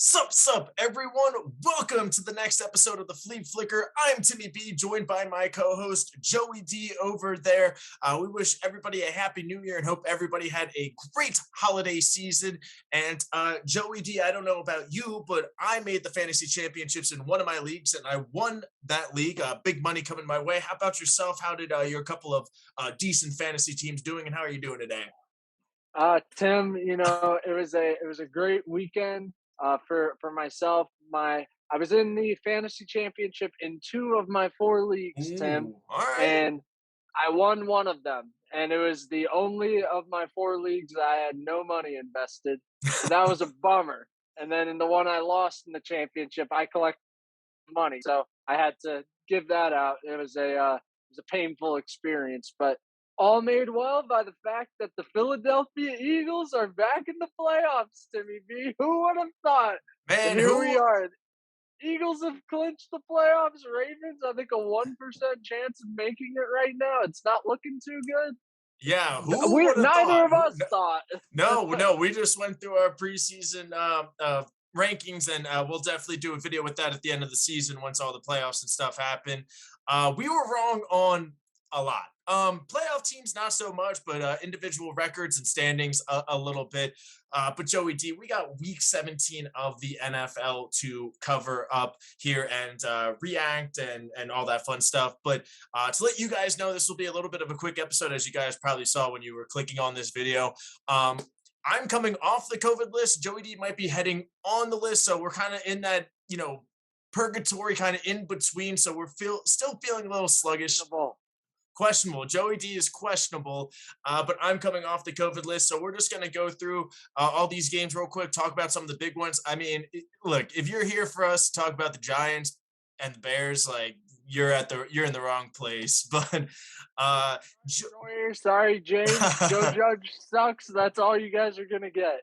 Sup, everyone. Welcome to the next episode of the Flea Flicker. I'm Timmy B, joined by my co-host Joey D over there. We wish everybody a happy new year and hope everybody had a great holiday season. And Joey D, I don't know about you, but I made the fantasy championships in one of my leagues and I won that league. Big money coming my way. How about yourself? How did your couple of decent fantasy teams doing and how are you doing today? Tim, it was a great weekend for myself. I was in the fantasy championship in two of my four leagues, Tim, Ooh, all right. and I won one of them. And it was the only of my four leagues that I had no money invested. So that was a bummer. And then in the one I lost in the championship, I collected money. So I had to give that out. It was a painful experience, but all made well by the fact that the Philadelphia Eagles are back in the playoffs, Timmy B. Who would have thought? And Man, here we who are. Eagles have clinched the playoffs. Ravens, I think, a 1% chance of making it right now. It's not looking too good. Yeah, who We would have neither thought? of us thought. No, we just went through our preseason rankings, and we'll definitely do a video with that at the end of the season once all the playoffs and stuff happen. We were wrong on a lot. Playoff teams, not so much, but individual records and standings a little bit. But Joey D, we got week 17 of the NFL to cover up here and react and all that fun stuff. But to let you guys know, this will be a little bit of a quick episode, as you guys probably saw when you were clicking on this video. I'm coming off the COVID list. Joey D might be heading on the list, so we're kind of in that purgatory, kind of in between. So we're still feeling a little sluggish. Questionable. Questionable. Joey D is questionable, but I'm coming off the COVID list, so we're just going to go through all these games real quick, talk about some of the big ones. I mean, look, if you're here for us to talk about the Giants and the Bears, like you're in the wrong place. But uh, Sorry, James. Joe Judge sucks. That's all you guys are going to get.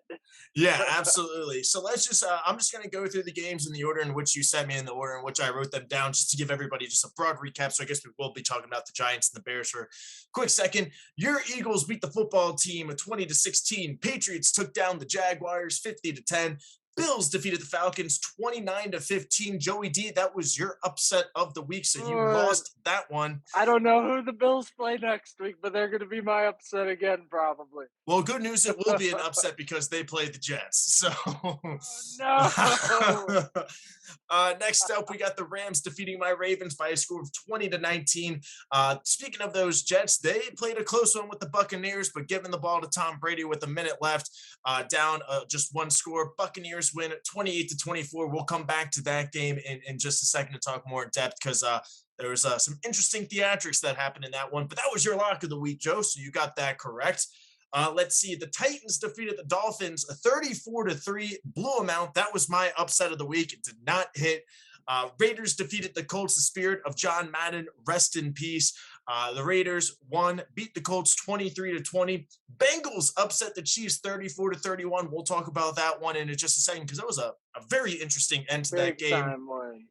Yeah, absolutely. So let's just, I'm just going to go through the games in the order in which you sent me, in the order in which I wrote them down, just to give everybody just a broad recap. So I guess we will be talking about the Giants and the Bears for a quick second. Your Eagles beat the football team 20-16. Patriots took down the Jaguars 50-10. Bills defeated the Falcons 29-15. Joey D, that was your upset of the week, so you Uh, lost that one. I don't know who the Bills play next week, but they're going to be my upset again, probably. Well, good news, it will be an upset because they played the Jets. So No. next up, we got the Rams defeating my Ravens by a score of 20-19. Speaking of those Jets, they played a close one with the Buccaneers, but giving the ball to Tom Brady with a minute left, down just one score. Buccaneers win 28-24. We'll come back to that game in just a second to talk more in depth because there was some interesting theatrics that happened in that one. But that was your lock of the week, Joe, so you got that correct. Let's see. The Titans defeated the Dolphins 34-3, blew them out. That was my upset of the week. It did not hit. Raiders defeated the Colts. The spirit of John Madden, rest in peace. The Raiders won, beat the Colts 23-20. Bengals upset the Chiefs 34-31. We'll talk about that one in just a second because that was a very interesting end to that Big game. time one.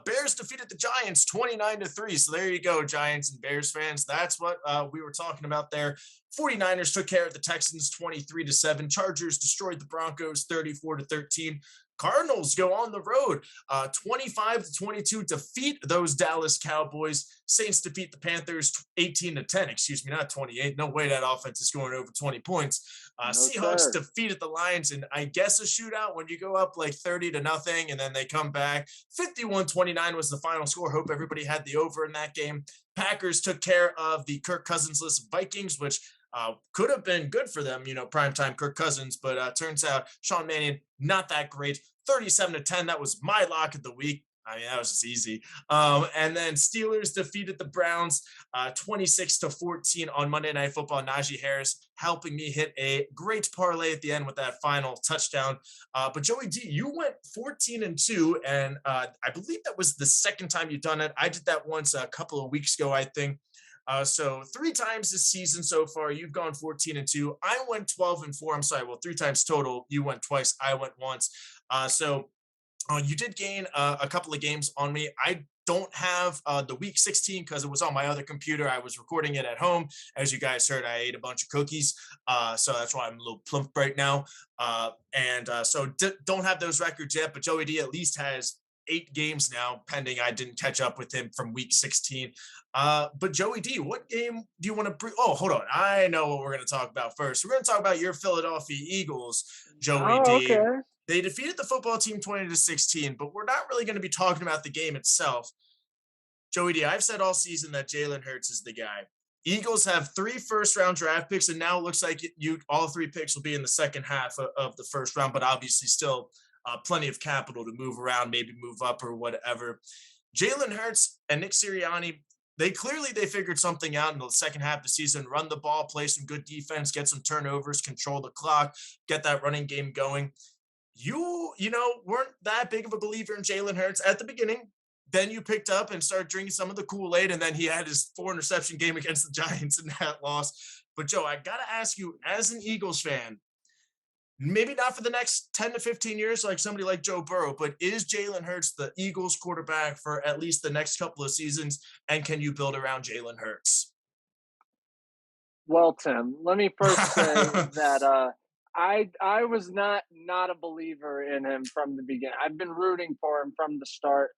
Bears defeated the Giants 29-3. So there you go, Giants and Bears fans. That's what we were talking about there. 49ers took care of the Texans 23-7. Chargers destroyed the Broncos 34-13. Cardinals go on the road 25-22, defeat those Dallas Cowboys. Saints defeat the Panthers 18-10. Excuse me, not 28. No way that offense is going over 20 points. No, Seahawks sir. defeated the Lions in, I guess, a shootout when you go up like 30-0 and then they come back. 51-29 was the final score. Hope everybody had the over in that game. Packers took care of the Kirk Cousins-less Vikings, which could have been good for them, primetime Kirk Cousins, but turns out Sean Mannion, not that great. 37-10, that was my lock of the week. I mean, that was just easy. And then Steelers defeated the Browns 26-14 on Monday Night Football. Najee Harris helping me hit a great parlay at the end with that final touchdown. But Joey D, you went 14-2, and I believe that was the second time you've done it. I did that once a couple of weeks ago, I think. So 3 times this season so far, you've gone 14-2. I went 12-4. I'm sorry. Well, 3 times total. You went twice. I went once. So you did gain a couple of games on me. I don't have the week 16 because it was on my other computer. I was recording it at home. As you guys heard, I ate a bunch of cookies. So that's why I'm a little plump right now. Don't have those records yet, but Joey D at least has 8 games now pending. I didn't catch up with him from week 16. But Joey D, what game do you want to Oh, hold on. I know what we're going to talk about first. We're going to talk about your Philadelphia Eagles, Joey Oh, D. okay. They defeated the football team 20-16, but we're not really going to be talking about the game itself. Joey D, I've said all season that Jalen Hurts is the guy. Eagles have 3 first-round draft picks, and now it looks like all 3 picks will be in the second half of the first round, but obviously still plenty of capital to move around, maybe move up or whatever. Jalen Hurts and Nick Sirianni, they figured something out in the second half of the season, run the ball, play some good defense, get some turnovers, control the clock, get that running game going. Weren't that big of a believer in Jalen Hurts at the beginning. Then you picked up and started drinking some of the Kool-Aid, and then he had his 4 interception game against the Giants in that loss. But Joe, I got to ask you, as an Eagles fan, maybe not for the next 10 to 15 years like somebody like Joe Burrow, but is Jalen Hurts the Eagles quarterback for at least the next couple of seasons? And can you build around Jalen Hurts? Well, Tim, let me first say that I was not a believer in him from the beginning. I've been rooting for him from the start.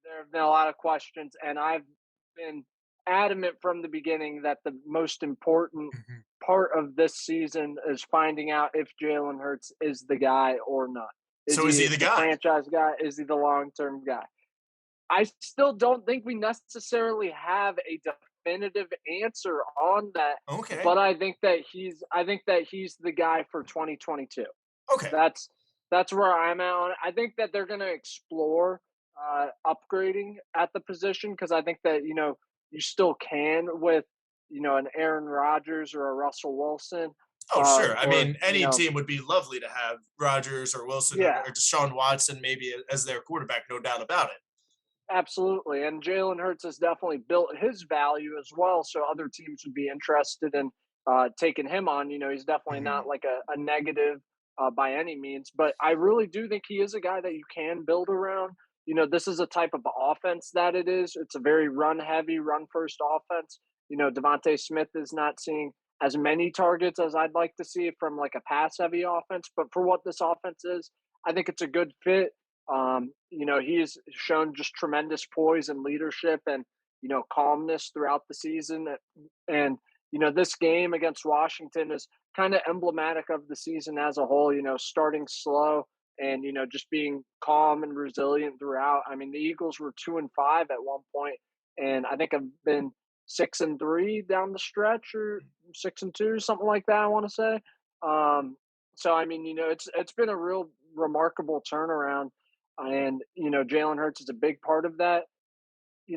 There have been a lot of questions, and I've been adamant from the beginning that the most important Mhm. part of this season is finding out if Jalen Hurts is the guy or not. Is So is he he the the guy? franchise guy? Is he the long term guy? I still don't think we necessarily have a definitive answer on that, Okay. but I think that he's the guy for 2022. Okay. That's that's where I'm at on it. I think that they're going to explore upgrading at the position because I think that you still can with an Aaron Rodgers or a Russell Wilson, Oh, sure. I or mean, any team would be lovely to have Rodgers or Wilson or yeah, Deshaun Watson maybe as their quarterback, no doubt about it. absolutely. And Jalen Hurts has definitely built his value as well, so other teams would be interested in taking him on. He's definitely not Mhm. like a negative by any means, but I really do think he is a guy that you can build around. This is a type of offense that it is. It's a very run heavy, run first offense. Devontae Smith is not seeing as many targets as I'd like to see from like a pass heavy offense, but for what this offense is, I think it's a good fit. He's shown just tremendous poise and leadership and, calmness throughout the season. And, this game against Washington is kind of emblematic of the season as a whole, starting slow and, just being calm and resilient throughout. I mean, the Eagles were 2-5 at one point, and I think I've been 6-3 down the stretch or 6-2, something like that, I want to say. So I mean, it's been a real remarkable turnaround and, Jalen Hurts is a big part of that.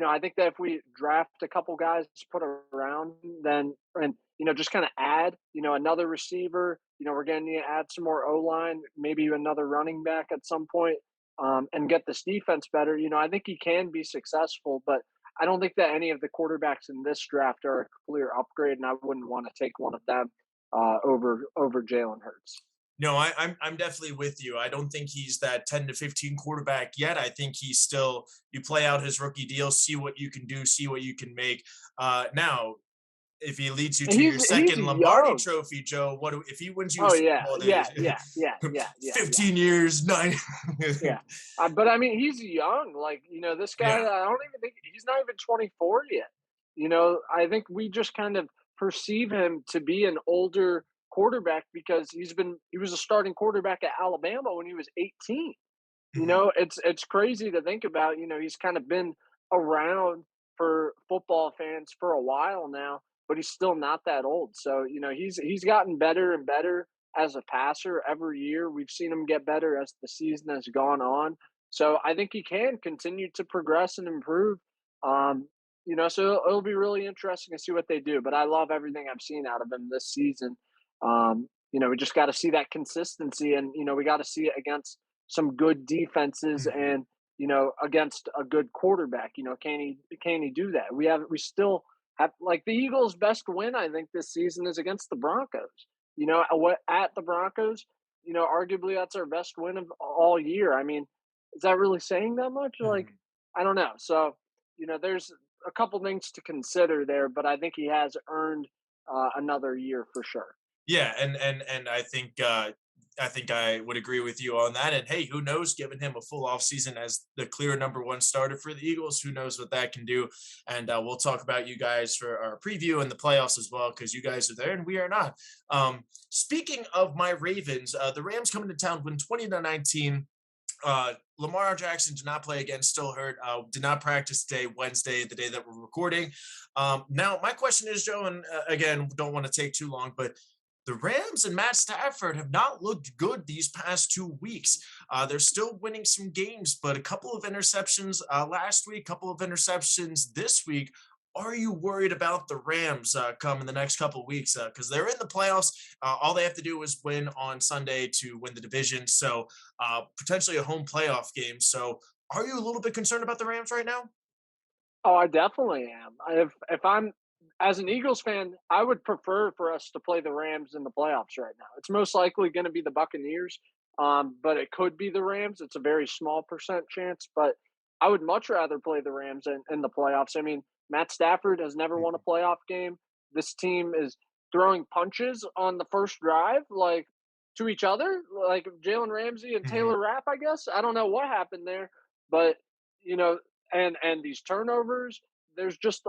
I think that if we draft a couple guys to put around, then, and, just kind of add, another receiver, we're going to need to add some more O line, maybe another running back at some point, and get this defense better. I think he can be successful, but I don't think that any of the quarterbacks in this draft are a clear upgrade, and I wouldn't want to take one of them over Jalen Hurts. No, I'm definitely with you. I don't think he's that 10 to 15 quarterback yet. I think he's still, you play out his rookie deal, see what you can do, see what you can make. Now, if he leads you And to your he's second Lombardi young. trophy, Joe, if he wins you a Oh Super yeah, Bowl, yeah, yeah, yeah, yeah, yeah, yeah. 15 years, 9. Yeah, but I mean, he's young. Like this guy, Yeah. I don't even think he's not even 24 yet. I think we just kind of perceive him to be an older quarterback because he was a starting quarterback at Alabama when he was 18. Mhm. It's crazy to think about. He's kind of been around for football fans for a while now, but he's still not that old. So he's gotten better and better as a passer every year. We've seen him get better as the season has gone on. So I think he can continue to progress and improve. So it'll be really interesting to see what they do. But I love everything I've seen out of him this season. We just got to see that consistency, and we got to see it against some good defenses Mhm. and against a good quarterback. Can he do that? We still have like the Eagles' best win I think this season is against the Broncos. What at the Broncos, arguably that's our best win of all year. I mean, is that really saying that much? Like, Mhm. I don't know. So there's a couple things to consider there, but I think he has earned another year for sure. Yeah, and I think I would agree with you on that. And hey, who knows? Giving him a full offseason as the clear number one starter for the Eagles, who knows what that can do? And we'll talk about you guys for our preview and the playoffs as well, because you guys are there and we are not. Speaking of my Ravens, the Rams coming to town win 20-19. Lamar Jackson did not play again, still hurt, did not practice today, Wednesday, the day that we're recording. Now, my question is, Joe, and again, don't want to take too long, but the Rams and Matt Stafford have not looked good these past 2 weeks. They're still winning some games, but a couple of interceptions last week, couple of interceptions this week. Are you worried about the Rams come in the next couple of weeks? Because they're in the playoffs. All they have to do is win on Sunday to win the division. So potentially a home playoff game. So are you a little bit concerned about the Rams right now? Oh, I definitely am. If I'm as an Eagles fan, I would prefer for us to play the Rams in the playoffs right now. It's most likely going to be the Buccaneers, but it could be the Rams. It's a very small percent chance, but I would much rather play the Rams in the playoffs. I mean, Matt Stafford has never won a playoff game. This team is throwing punches on the first drive, like to each other, like Jalen Ramsey and Mm-hmm. Taylor Rapp. I guess I don't know what happened there, but you know, and these turnovers, there's just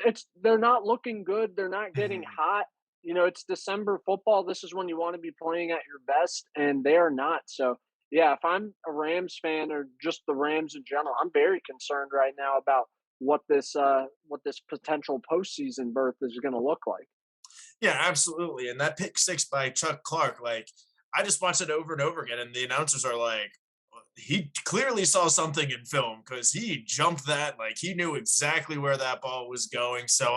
it's they're not looking good. They're not getting Mm-hmm. hot. It's December football. This is when you want to be playing at your best, and they are not. So yeah, if I'm a Rams fan or just the Rams in general, I'm very concerned right now about what this potential postseason berth is going to look like. Yeah, absolutely. And that pick six by Chuck Clark, like I just watched it over and over again, and the announcers are like, he clearly saw something in film because he jumped that like he knew exactly where that ball was going. So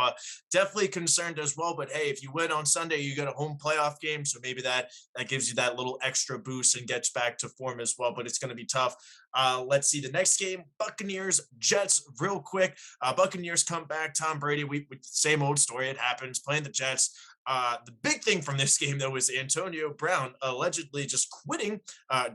definitely concerned as well. But hey, if you win on Sunday, you get a home playoff game, so maybe that gives you that little extra boost and gets back to form as well. But it's going to be tough. Let's see the next game: Buccaneers Jets. Real quick, Buccaneers come back. Tom Brady. We same old story. It happens playing the Jets. The big thing from this game, though, was Antonio Brown allegedly just quitting.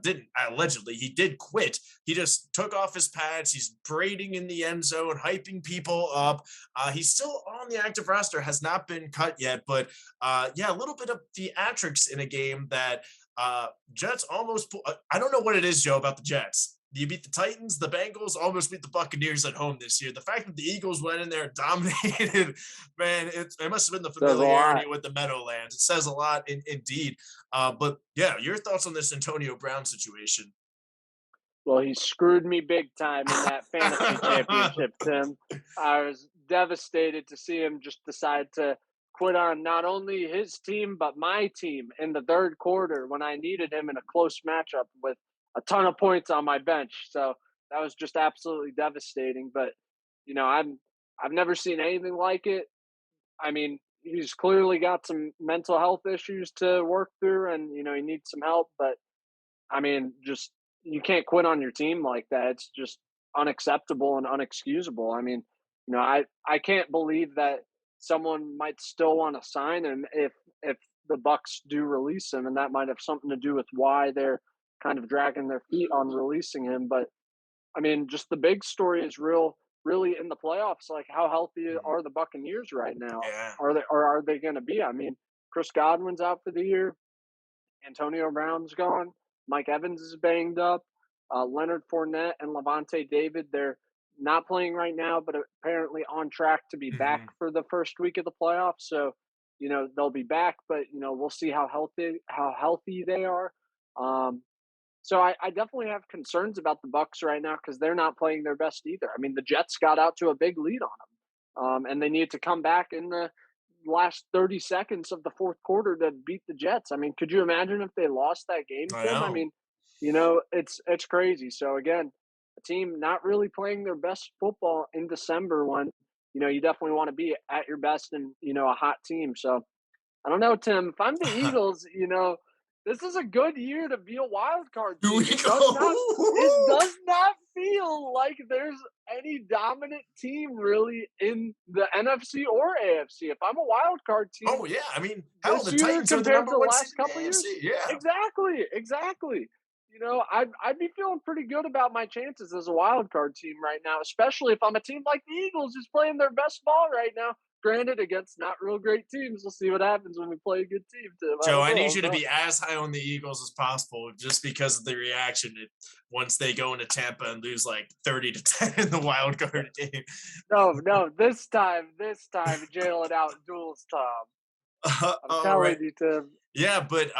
Didn't allegedly, he did quit. He just took off his pads. He's braiding in the end zone, hyping people up. He's still on the active roster, has not been cut yet. But yeah, a little bit of theatrics in a game that Jets almost. I don't know what it is, Joe, about the Jets. You beat the Titans, the Bengals almost beat the Buccaneers at home this year. The fact that the Eagles went in there and dominated, man, it must have been the There's a familiarity lot. with the Meadowlands. It says a lot, indeed. But yeah, your thoughts on this Antonio Brown situation? Well, he screwed me big time in that fantasy championship, Tim. I was devastated to see him just decide to quit on not only his team, but my team in the third quarter when I needed him in a close matchup with a ton of points on my bench. So that was just absolutely devastating. But, I've never seen anything like it. I mean, he's clearly got some mental health issues to work through and, he needs some help. But I mean, just you can't quit on your team like that. It's just unacceptable and unexcusable. I mean, I can't believe that someone might still want to sign him if the Bucks do release him, and that might have something to do with why they're kind of dragging their feet on releasing him. But I mean, just the big story is really in the playoffs. Like, how healthy Mhm. are the Buccaneers right now? Yeah. Are they going to be? I mean, Chris Godwin's out for the year. Antonio Brown's gone. Mike Evans is banged up. Leonard Fournette and Levante David, they're not playing right now, but apparently on track to be back Mhm. for the first week of the playoffs. So, they'll be back, but we'll see how healthy they are. Um, so I definitely have concerns about the Bucks right now because they're not playing their best either. I mean, the Jets got out to a big lead on them, and they need to come back in the last 30 seconds of the fourth quarter to beat the Jets. I mean, could you imagine if they lost that game, I Tim? I know. mean, it's crazy. So again, a team not really playing their best football in December when you definitely want to be at your best and a hot team. So I don't know, Tim. If I'm the Eagles, this is a good year to be a wild card Here we team. It does go. not feel like there's any dominant team really in the NFC or AFC. If I'm a wild card team Oh yeah, I mean, hell, this the year Titans are the compared number to the one seed last in the couple AFC. years, Yeah. exactly. I'd be feeling pretty good about my chances as a wild card team right now, especially if I'm a team like the Eagles who's playing their best ball right now. Granted, against not real great teams. We'll see what happens when we play a good team. Tim. I Joe, don't I need know. you to be as high on the Eagles as possible just because of the reaction once they go into Tampa and lose like 30-10 in the wild card game. No, no, this time, jail it out, duels, Tom. I'm All telling right. you, Tim. Yeah, but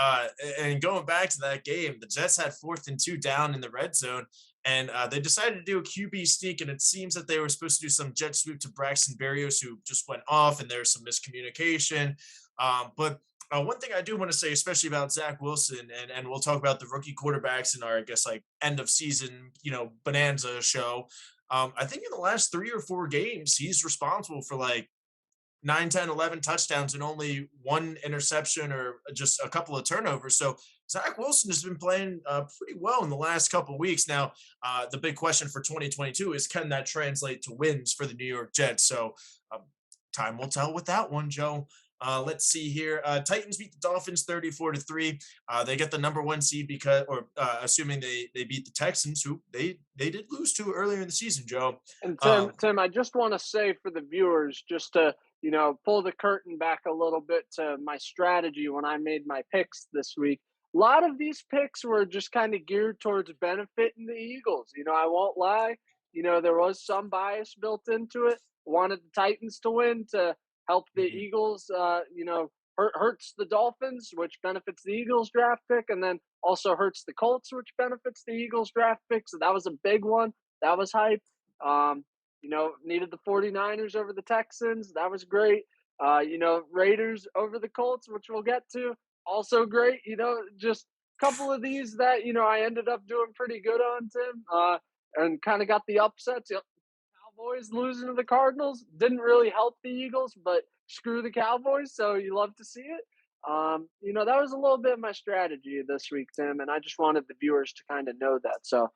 and going back to that game, the Jets had 4th and 2 down in the red zone, and they decided to do a QB sneak, and it seems that they were supposed to do some jet sweep to Braxton Berrios, who just went off, and there was some miscommunication. But one thing I do want to say, especially about Zach Wilson, and we'll talk about the rookie quarterbacks in our, I guess, like end of season, bonanza show. I think in the last 3 or 4 games, he's responsible for like 9, 10, 11 touchdowns and only one interception or just a couple of turnovers. So Zach Wilson has been playing pretty well in the last couple of weeks. Now, the big question for 2022 is, can that translate to wins for the New York Jets? So um, time will tell with that one, Joe. Let's see here. Titans beat the Dolphins 34-3. They get the number 1 seed because, or assuming they beat the Texans, who they did lose to earlier in the season, Joe. And Um, Tim, I just want to say for the viewers, just to pull the curtain back a little bit to my strategy when I made my picks this week. A lot of these picks were just kind of geared towards benefiting the Eagles. I won't lie. There was some bias built into it. Wanted the Titans to win to help the mhm. Eagles. Hurts the Dolphins, which benefits the Eagles draft pick, and then also hurts the Colts, which benefits the Eagles draft pick. So that was a big one. That was hype. Um, needed the 49ers over the Texans. That was great. Raiders over the Colts, which we'll get to. Also great. Just a couple of these that, I ended up doing pretty good on, Tim. And kind of got the upsets. Cowboys losing to the Cardinals didn't really help the Eagles, but screw the Cowboys. So you love to see it. That was a little bit of my strategy this week, Tim, and I just wanted the viewers to kind of know that. So,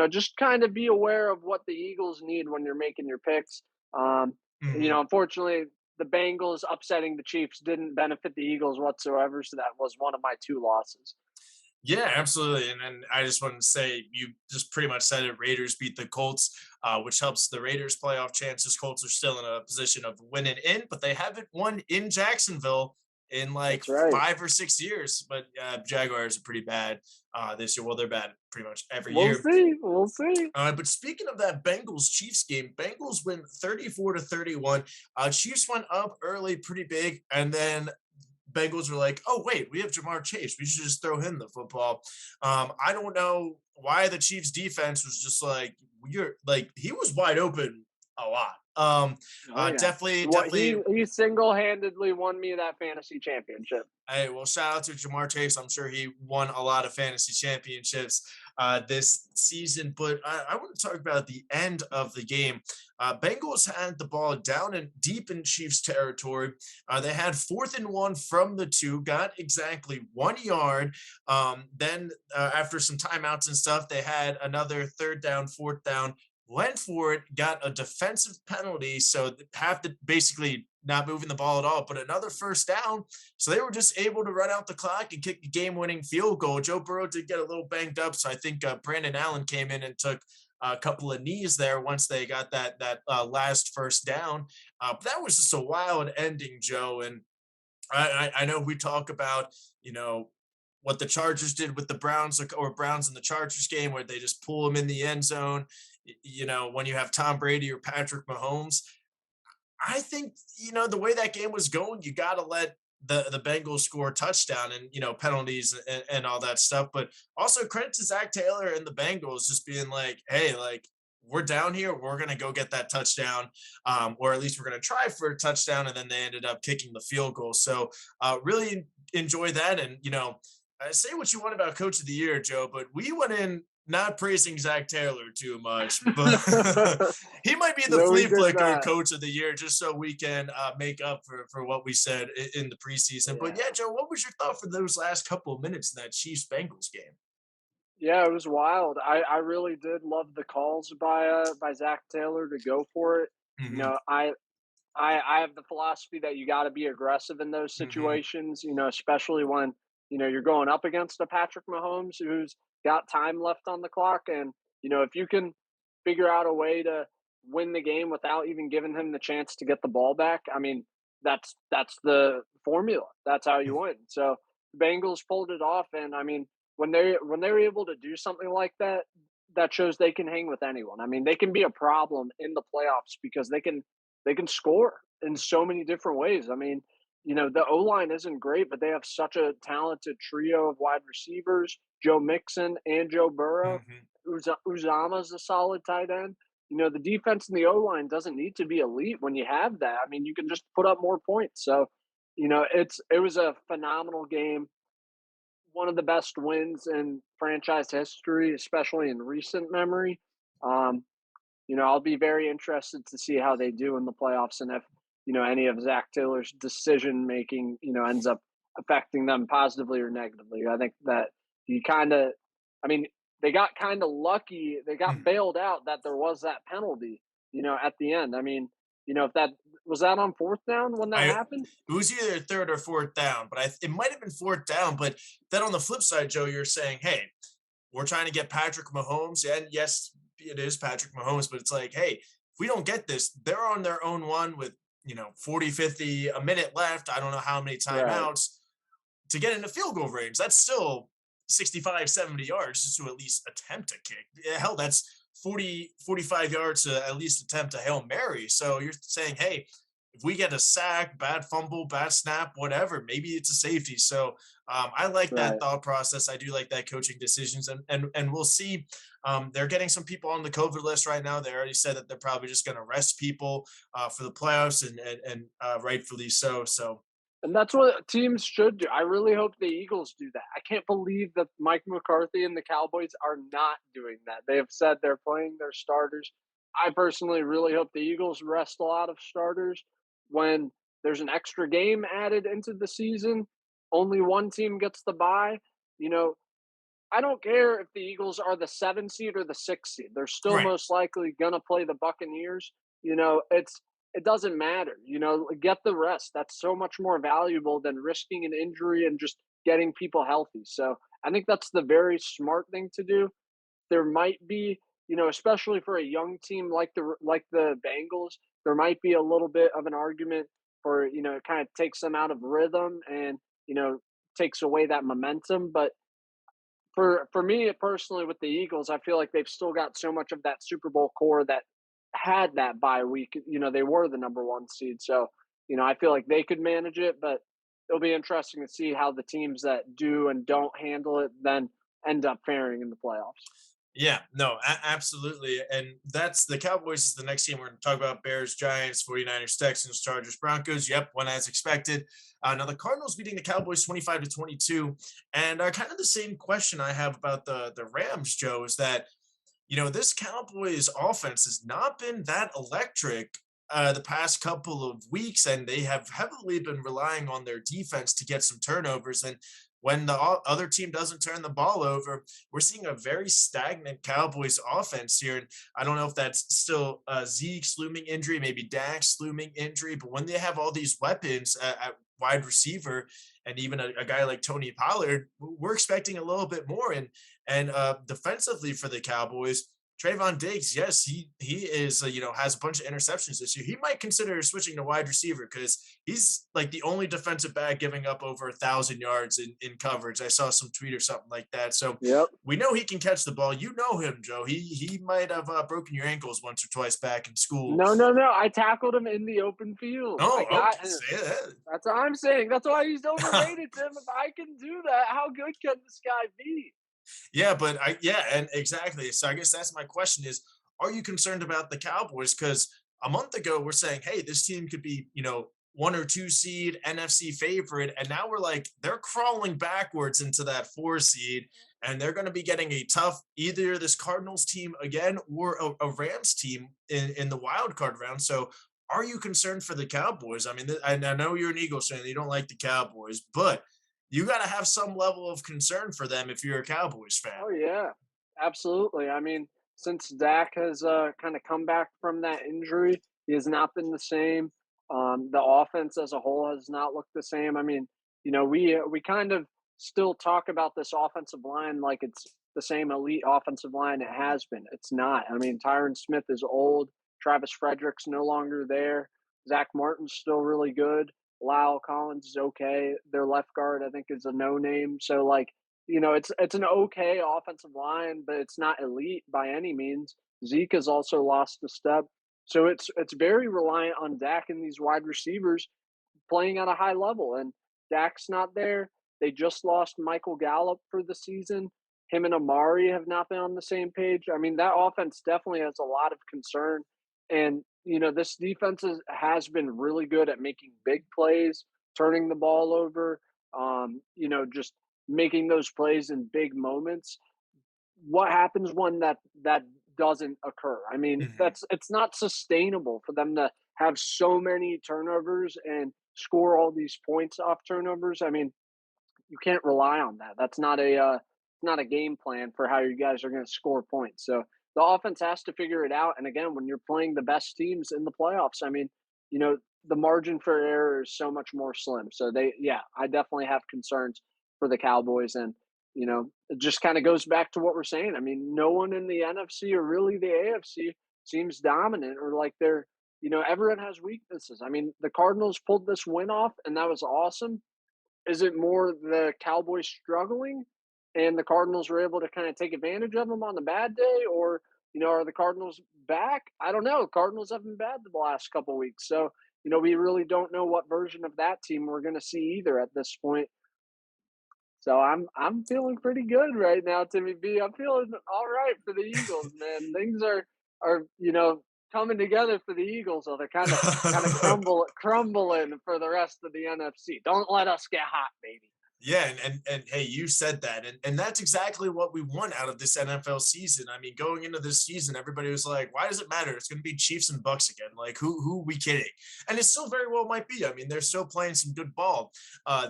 just kind of be aware of what the Eagles need when you're making your picks. Mhm. Unfortunately, the Bengals upsetting the Chiefs didn't benefit the Eagles whatsoever. So that was one of my 2 losses. Yeah, absolutely. And I just wanted to say, you just pretty much said it. Raiders beat the Colts, which helps the Raiders' playoff chances. Colts are still in a position of winning in, but they haven't won in Jacksonville in like That's right. 5 or 6 years. But Jaguars are pretty bad this year. Well, they're bad pretty much every We'll year. see. We'll see. But speaking of that Bengals Chiefs game, Bengals win 34-31. Chiefs went up early, pretty big, and then Bengals were like, oh, wait, we have Jamar Chase. We should just throw him the football. I don't know why the Chiefs defense was just like, you're like, he was wide open a lot. Oh yeah. Definitely, What definitely. he single handedly won me that fantasy championship. Hey, well, shout out to Jamar Chase. I'm sure he won a lot of fantasy championships this season. But I want to talk about the end of the game. Bengals had the ball down and deep in Chiefs territory. They had 4th and 1 from the 2, got exactly 1 yard. Then after some timeouts and stuff, they had another 3rd down, 4th down. Went for it, got a defensive penalty, so have to basically not moving the ball at all, but another 1st down. So they were just able to run out the clock and kick the game-winning field goal. Joe Burrow did get a little banged up, so I think Brandon Allen came in and took a couple of knees there once they got that last 1st down. But that was just a wild ending, Joe. And I know we talk about what the Chargers did with the Browns or Browns in the Chargers game where they just pull them in the end zone. When you have Tom Brady or Patrick Mahomes, I think the way that game was going, you got to let the Bengals score a touchdown and penalties and all that stuff. But also credit to Zach Taylor and the Bengals just being like, hey, like we're down here, we're gonna go get that touchdown, or at least we're gonna try for a touchdown, and then they ended up kicking the field goal. So really enjoy that, and say what you want about Coach of the Year, Joe, but we went in not praising Zach Taylor too much, but he might be the No, we Flea did Flicker not. Coach of the Year, just so we can make up for what we said in the preseason. But yeah, Yeah. Joe, what was your thought for those last couple of minutes in that Chiefs Bengals game? Yeah, it was wild. I really did love the calls by Zach Taylor to go for it. You Hmm. know, I have the philosophy that you got to be aggressive in those Hmm. situations. Especially when you're going up against a Patrick Mahomes who's got time left on the clock. And, if you can figure out a way to win the game without even giving him the chance to get the ball back, I mean, that's the formula. That's how you win. So the Bengals pulled it off, and I mean, when they're able to do something like that, that shows they can hang with anyone. I mean, they can be a problem in the playoffs because they can score in so many different ways. I mean, the O line isn't great, but they have such a talented trio of wide receivers: Joe Mixon and Joe Burrow. Mhm. Uzama's a solid tight end. The defense and the O line doesn't need to be elite when you have that. I mean, you can just put up more points. So, it was a phenomenal game, one of the best wins in franchise history, especially in recent memory. Um, I'll be very interested to see how they do in the playoffs and if, any of Zach Taylor's decision making, ends up affecting them positively or negatively. I think that he kind of, I mean, they got kind of lucky. They got bailed out that there was that penalty, at the end. I mean, if that was that on fourth down when that I happened? It was either third or fourth down, but it might have been fourth down. But then on the flip side, Joe, you're saying, hey, we're trying to get Patrick Mahomes. And yes, it is Patrick Mahomes, but it's like, hey, if we don't get this, they're on their own one with, 40, 50, a minute left. I don't know how many Right, timeouts to get into field goal range. That's still 65, 70 yards just to at least attempt a kick. Yeah, hell, that's 40, 45 yards to at least attempt a Hail Mary. So you're saying, hey, if we get a sack, bad fumble, bad snap, whatever, maybe it's a safety. So I like that right. thought process. I do like that coaching decisions, and we'll see. They're getting some people on the COVID list right now. They already said that they're probably just going to rest people for the playoffs, and rightfully so. So And that's what teams should do. I really hope the Eagles do that. I can't believe that Mike McCarthy and the Cowboys are not doing that. They have said they're playing their starters. I personally really hope the Eagles rest a lot of starters when there's an extra game added into the season. Only one team gets the bye. You know, I don't care if the Eagles are the 7 seed or the 6 seed. They're still right. most likely gonna play the Buccaneers. It doesn't matter. Get the rest. That's so much more valuable than risking an injury and just getting people healthy. So I think that's the very smart thing to do. There might be, especially for a young team like the Bengals, there might be a little bit of an argument for, it kind of takes them out of rhythm and, takes away that momentum. But for me personally with the Eagles, I feel like they've still got so much of that Super Bowl core that had that bye week. They were the number one seed, so I feel like they could manage it. But it'll be interesting to see how the teams that do and don't handle it then end up faring in the playoffs. Yeah, no, absolutely. And that's the Cowboys is the next team we're going to talk about. Bears, Giants, 49ers, Texans, Chargers, Broncos. Yep, one as expected. Now the Cardinals beating the Cowboys 25-22. And kind of the same question I have about the Rams, Joe, is that, this Cowboys offense has not been that electric the past couple of weeks, and they have heavily been relying on their defense to get some turnovers. And when the other team doesn't turn the ball over, we're seeing a very stagnant Cowboys offense here. And I don't know if that's still Zeke's looming injury, maybe Dak's looming injury, but when they have all these weapons at wide receiver and even a guy like Tony Pollard, we're expecting a little bit more. And defensively for the Cowboys, Trayvon Diggs, yes, he is has a bunch of interceptions this year. He might consider switching to wide receiver because he's like the only defensive back giving up over 1,000 yards in coverage. I saw some tweet or something like that. So Yep. we know he can catch the ball. You know him, Joe. He might have broken your ankles once or twice back in school. No, no, no. I tackled him in the open field. I Oh, got okay. him. Say that. That's what I'm saying. That's why he's overrated, Tim. If I can do that, how good can this guy be? Yeah, but and exactly. So I guess that's my question is, are you concerned about the Cowboys? Because a month ago we're saying, hey, this team could be, 1 or 2 seed NFC favorite. And now we're like, they're crawling backwards into that 4 seed. And they're going to be getting a tough either this Cardinals team again or a Rams team in the wild card round. So are you concerned for the Cowboys? I mean, I know you're an Eagles fan, you don't like the Cowboys, but you got to have some level of concern for them if you're a Cowboys fan. Oh yeah, absolutely. I mean, since Dak has kind of come back from that injury, he has not been the same. The offense as a whole has not looked the same. I mean, we kind of still talk about this offensive line like it's the same elite offensive line it has been. It's not. I mean, Tyron Smith is old. Travis Frederick's no longer there. Zach Martin's still really good. Lyle Collins is okay. Their left guard, I think, is a no name. So like, it's an okay offensive line, but it's not elite by any means. Zeke has also lost a step. So it's very reliant on Dak and these wide receivers playing at a high level. And Dak's not there. They just lost Michael Gallup for the season. Him and Amari have not been on the same page. I mean, that offense definitely has a lot of concern. And, this defense has been really good at making big plays, turning the ball over, just making those plays in big moments. What happens when that doesn't occur? I mean, Mhm. it's not sustainable for them to have so many turnovers and score all these points off turnovers. I mean, you can't rely on that. That's not a game plan for how you guys are going to score points. So the offense has to figure it out. And again, when you're playing the best teams in the playoffs, I mean, the margin for error is so much more slim. So yeah, I definitely have concerns for the Cowboys. And, it just kind of goes back to what we're saying. I mean, no one in the NFC or really the AFC seems dominant or like everyone has weaknesses. I mean, the Cardinals pulled this win off and that was awesome. Is it more the Cowboys struggling and the Cardinals were able to kind of take advantage of them on the bad day? Or, are the Cardinals back? I don't know. Cardinals have been bad the last couple of weeks. So, we really don't know what version of that team we're going to see either at this point. So I'm feeling pretty good right now, Timmy B. I'm feeling all right for the Eagles, man. Things are coming together for the Eagles, so they're kind of crumbling for the rest of the NFC. Don't let us get hot, baby. Yeah, and hey, you said that, and that's exactly what we want out of this NFL season. I mean, going into this season, everybody was like, "Why does it matter? It's going to be Chiefs and Bucks again. Like, who we kidding?" And it still very well might be. I mean, they're still playing some good ball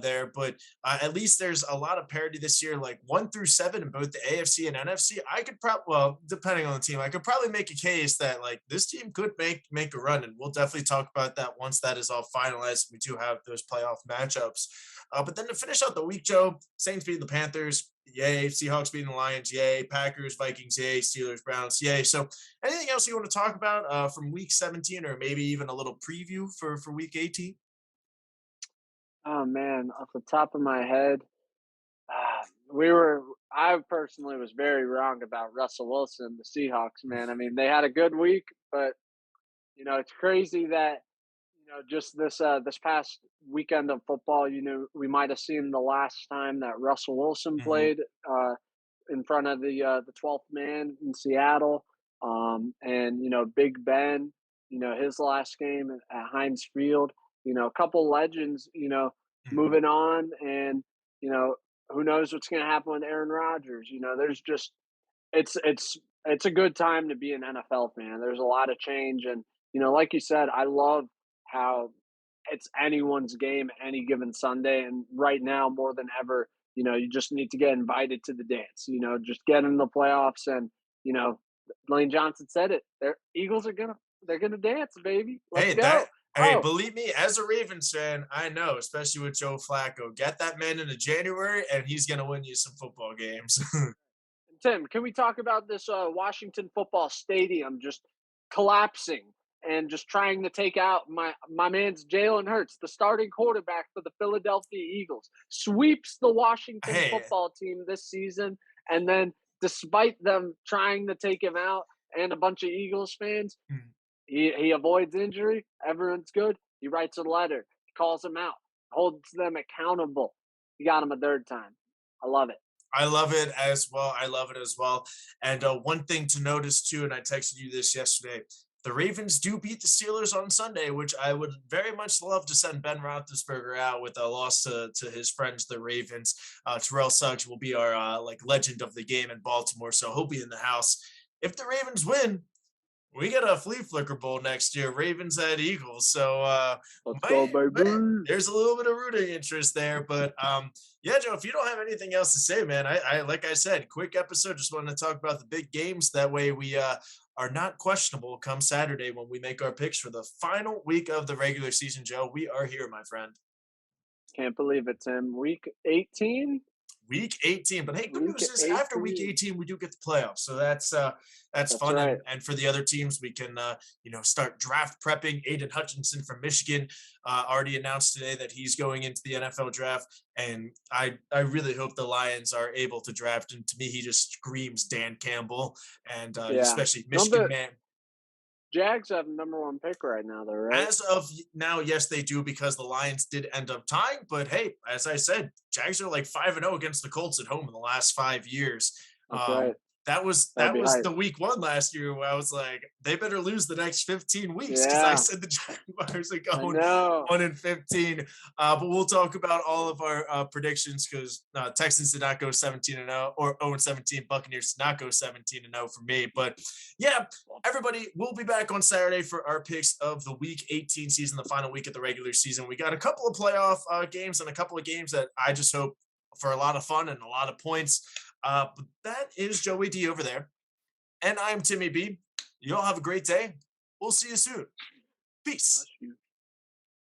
there, but at least there's a lot of parity this year. Like 1 through 7 in both the AFC and NFC. I could probably, well, depending on the team, I could probably make a case that like this team could make a run, and we'll definitely talk about that once that is all finalized. We do have those playoff matchups. But then to finish out the week, Joe, Saints beating the Panthers, yay. Seahawks beating the Lions, yay. Packers, Vikings, yay. Steelers, Browns, yay. So anything else you want to talk about from week 17 or maybe even a little preview for week 18? Oh man, off the top of my head, ah, we were. I personally was very wrong about Russell Wilson, the Seahawks. Man, I mean they had a good week, but it's crazy that just this past weekend of football, we might have seen the last time that Russell Wilson Hmm. played in front of the 12th man in Seattle, and Big Ben, his last game at Heinz Field, a couple legends, Hmm. moving on, and who knows what's going to happen with Aaron Rodgers? There's just it's a good time to be an NFL fan. There's a lot of change, and like you said, I love how it's anyone's game any given Sunday, and right now more than ever, you just need to get invited to the dance. Just get in the playoffs, and you know, Lane Johnson said it. Their Eagles are they're gonna dance, baby. Let's Hey, go. Oh, believe me, as a Ravens fan, I know, especially with Joe Flacco, get that man into January and he's gonna win you some football games. Tim, can we talk about this Washington football stadium just collapsing and just trying to take out my man's Jalen Hurts, the starting quarterback for the Philadelphia Eagles, sweeps the Washington Hey, football team this season, and then despite them trying to take him out and a bunch of Eagles fans, he avoids injury. Everyone's good. He writes a letter, calls them out, holds them accountable. He got him a third time. I love it. I love it as well. I love it as well. And one thing to notice too, and I texted you this yesterday. The Ravens do beat the Steelers on Sunday, which I would very much love to send Ben Roethlisberger out with a loss to his friends, the Ravens. Terrell Suggs will be our like legend of the game in Baltimore, so he'll be in the house. If the Ravens win, we get a Flea Flicker Bowl next year, Ravens at Eagles. So Let's go, man, baby. there's a little bit of rooting interest there. But yeah, Joe, if you don't have anything else to say, man, I like I said, quick episode. Just wanted to talk about the big games. That way we are not questionable come Saturday when we make our picks for the final week of the regular season, Joe. We are here, my friend. Can't believe it, Tim. Week 18? week 18. But hey, good Week news is after week 18. 18, we do get the playoffs. So that's That's fun. right. And for the other teams, we can start draft prepping. Aiden Hutchinson from Michigan already announced today that he's going into the NFL draft. And I really hope the Lions are able to draft him. To me, he just screams Dan Campbell, and Yeah. especially Don't Michigan the man. Jags have number one pick right now, though, right? As of now, yes, they do, because the Lions did end up tying. But hey, as I said, Jags are like 5-0 against the Colts at home in the last 5 years. That's right. That was That'd be hype. the week one last year where I was like, they better lose the next 15 weeks, because I Yeah, said the Jaguars are I going know. 1-15. But we'll talk about all of our predictions, because Texans did not go 17-0, or 0-17. Buccaneers did not go 17-0 for me. But yeah, everybody, we'll be back on Saturday for our picks of the week 18 season, the final week of the regular season. We got a couple of playoff games and a couple of games that I just hope for a lot of fun and a lot of points. But that is Joey D over there. And I'm Timmy B. You all have a great day. We'll see you soon. Peace. Bless you.